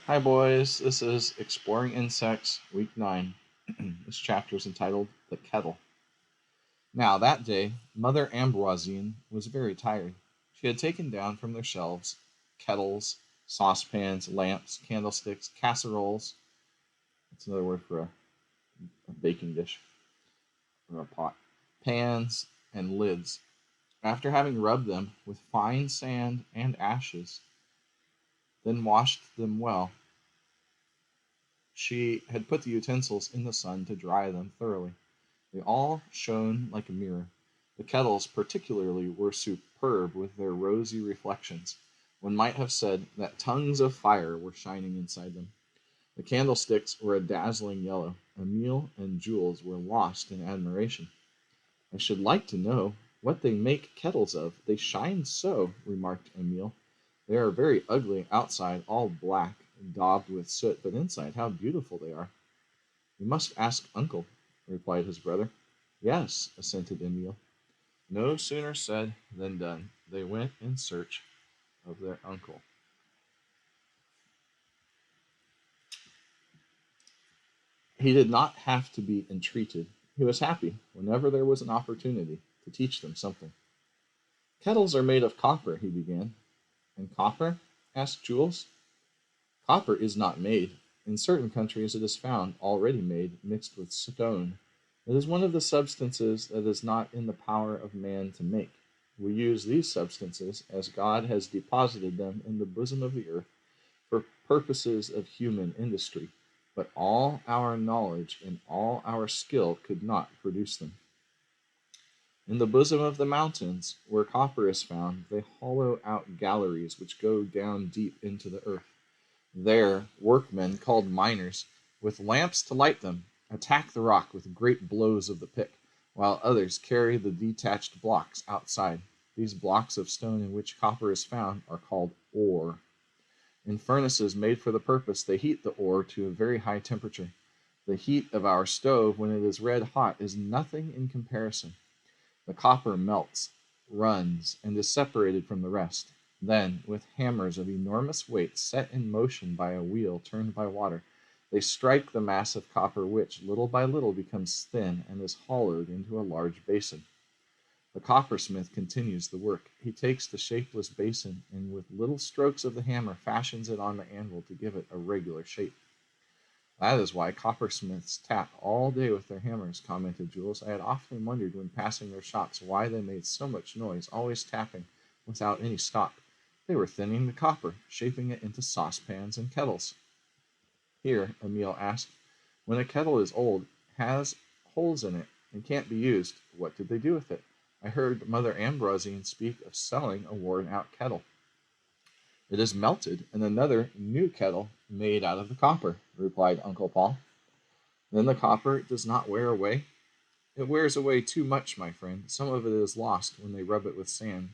Hi, boys. This is Exploring Insects, Week 9. This chapter is entitled The Kettle. Now, that day, Mother Ambroisine was very tired. She had taken down from their shelves kettles, saucepans, lamps, candlesticks, casseroles. That's another word for a baking dish or a pot. Pans and lids. After having rubbed them with fine sand and ashes, then washed them well, she had put the utensils in the sun to dry them thoroughly. They all shone like a mirror. The kettles, particularly, were superb with their rosy reflections. One might have said that tongues of fire were shining inside them. The candlesticks were a dazzling yellow. Emile and Jules were lost in admiration. I should like to know what they make kettles of. They shine so, remarked Emile. They are very ugly outside, all black, daubed with soot, but inside, how beautiful they are. You must ask uncle, replied his brother. Yes, assented Emile. No sooner said than done. They went in search of their uncle. He did not have to be entreated. He was happy whenever there was an opportunity to teach them something. Kettles are made of copper, he began. And copper? Asked Jules. Copper is not made. In certain countries it is found already made, mixed with stone. It is one of the substances that is not in the power of man to make. We use these substances as God has deposited them in the bosom of the earth for purposes of human industry, but all our knowledge and all our skill could not produce them. In the bosom of the mountains, where copper is found, they hollow out galleries which go down deep into the earth. There, workmen, called miners, with lamps to light them, attack the rock with great blows of the pick, while others carry the detached blocks outside. These blocks of stone in which copper is found are called ore. In furnaces made for the purpose, they heat the ore to a very high temperature. The heat of our stove, when it is red hot, is nothing in comparison. The copper melts, runs, and is separated from the rest. Then, with hammers of enormous weight set in motion by a wheel turned by water, they strike the mass of copper which, little by little, becomes thin and is hollowed into a large basin. The coppersmith continues the work. He takes the shapeless basin and with little strokes of the hammer fashions it on the anvil to give it a regular shape. That is why coppersmiths tap all day with their hammers, commented Jules. I had often wondered when passing their shops why they made so much noise, always tapping without any stop. They were thinning the copper, shaping it into saucepans and kettles. Here, Emile asked, when a kettle is old, has holes in it, and can't be used, what did they do with it? I heard Mother Ambrosine speak of selling a worn-out kettle. It is melted, and another new kettle made out of the copper, replied Uncle Paul. Then the copper does not wear away? It wears away too much, my friend. Some of it is lost when they rub it with sand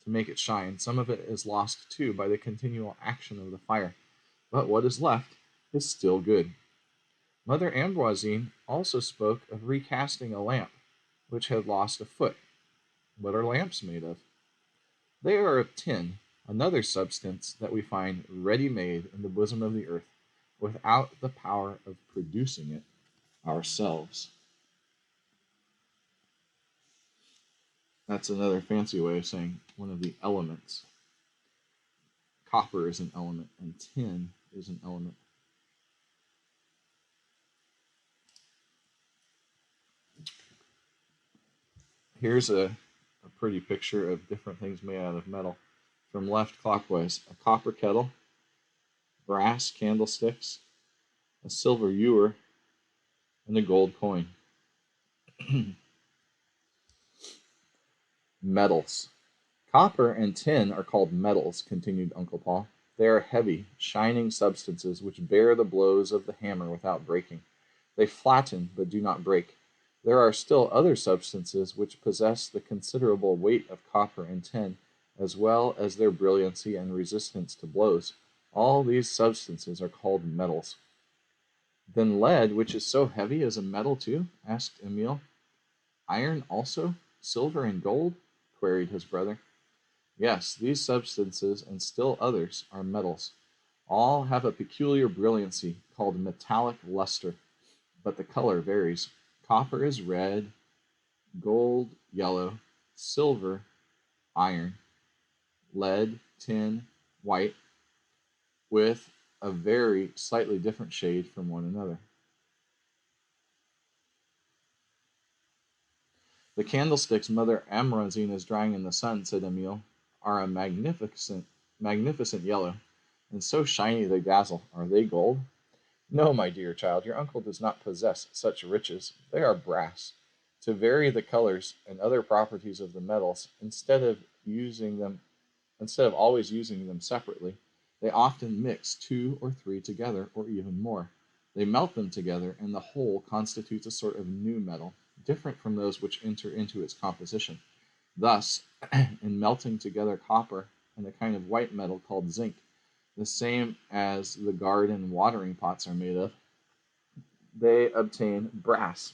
to make it shine. Some of it is lost, too, by the continual action of the fire. But what is left is still good. Mother Ambroisine also spoke of recasting a lamp which had lost a foot. What are lamps made of? They are of tin, another substance that we find ready-made in the bosom of the earth, without the power of producing it ourselves. That's another fancy way of saying one of the elements. Copper is an element, and tin is an element. Here's a pretty picture of different things made out of metal. From left clockwise, a copper kettle, brass candlesticks, a silver ewer, and a gold coin. Metals. Copper and tin are called metals, continued Uncle Paul. They are heavy, shining substances which bear the blows of the hammer without breaking. They flatten but do not break. There are still other substances which possess the considerable weight of copper and tin, as well as their brilliancy and resistance to blows. All these substances are called metals. Then lead, which is so heavy, is a metal too? Asked Emile. Iron also? Silver and gold? Queried his brother. Yes, these substances and still others are metals. All have a peculiar brilliancy called metallic luster, but the color varies. Copper is red, gold, yellow, silver, iron, lead, tin, white, with a very slightly different shade from one another. The candlesticks Mother Ambrosine is drying in the sun, said Emile, are a magnificent yellow, and so shiny they dazzle. Are they gold? No, my dear child, your uncle does not possess such riches. They are brass. To vary the colors and other properties of the metals, instead of always using them separately, they often mix two or three together, or even more. They melt them together, and the whole constitutes a sort of new metal, different from those which enter into its composition. Thus, in melting together copper and a kind of white metal called zinc, the same as the garden watering pots are made of, they obtain brass,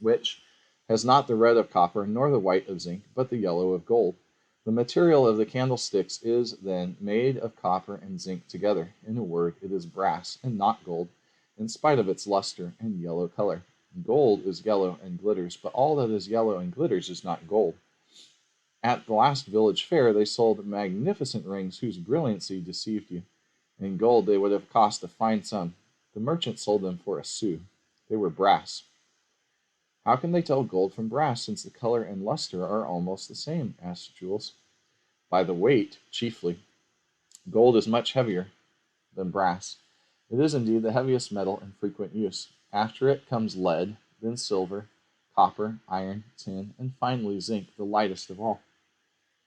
which has not the red of copper nor the white of zinc, but the yellow of gold. The material of the candlesticks is, then, made of copper and zinc together. In a word, it is brass and not gold, in spite of its luster and yellow color. Gold is yellow and glitters, but all that is yellow and glitters is not gold. At the last village fair they sold magnificent rings whose brilliancy deceived you. In gold they would have cost a fine sum. The merchant sold them for a sou. They were brass. How can they tell gold from brass, since the color and luster are almost the same? Asked Jules. By the weight, chiefly. Gold is much heavier than brass. It is indeed the heaviest metal in frequent use. After it comes lead, then silver, copper, iron, tin, and finally zinc, the lightest of all.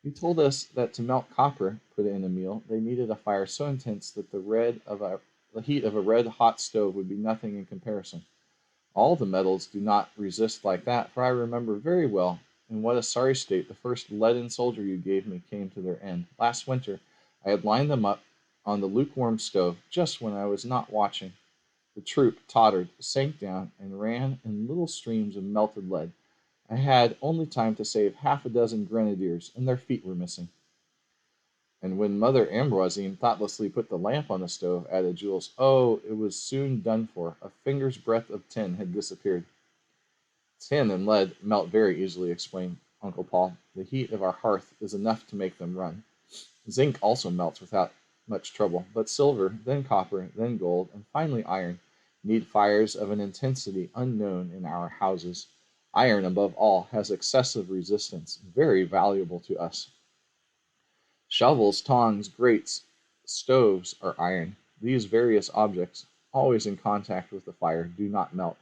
You told us that to melt copper, put in Emile, they needed a fire so intense that the heat of a red hot stove would be nothing in comparison. All the metals do not resist like that, for I remember very well in what a sorry state the first leaden soldier you gave me came to their end. Last winter I had lined them up on the lukewarm stove just when I was not watching. The troop tottered, sank down, and ran in little streams of melted lead. I had only time to save half a dozen grenadiers, and their feet were missing. And when Mother Ambroisine thoughtlessly put the lamp on the stove, added Jules, oh, it was soon done for. A finger's breadth of tin had disappeared. Tin and lead melt very easily, explained Uncle Paul. The heat of our hearth is enough to make them run. Zinc also melts without much trouble, but silver, then copper, then gold, and finally iron need fires of an intensity unknown in our houses. Iron, above all, has excessive resistance, very valuable to us. Shovels, tongs, grates, stoves are iron. These various objects, always in contact with the fire, do not melt,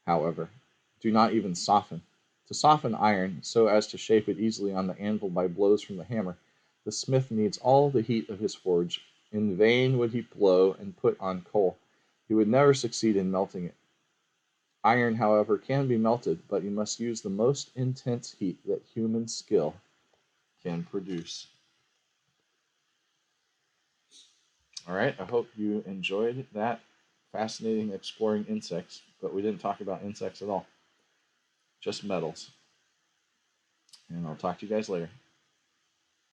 however, do not even soften. To soften iron, so as to shape it easily on the anvil by blows from the hammer, the smith needs all the heat of his forge. In vain would he blow and put on coal. He would never succeed in melting it. Iron, however, can be melted, but you must use the most intense heat that human skill can produce. All right, I hope you enjoyed that fascinating exploring insects, but we didn't talk about insects at all, just metals. And I'll talk to you guys later.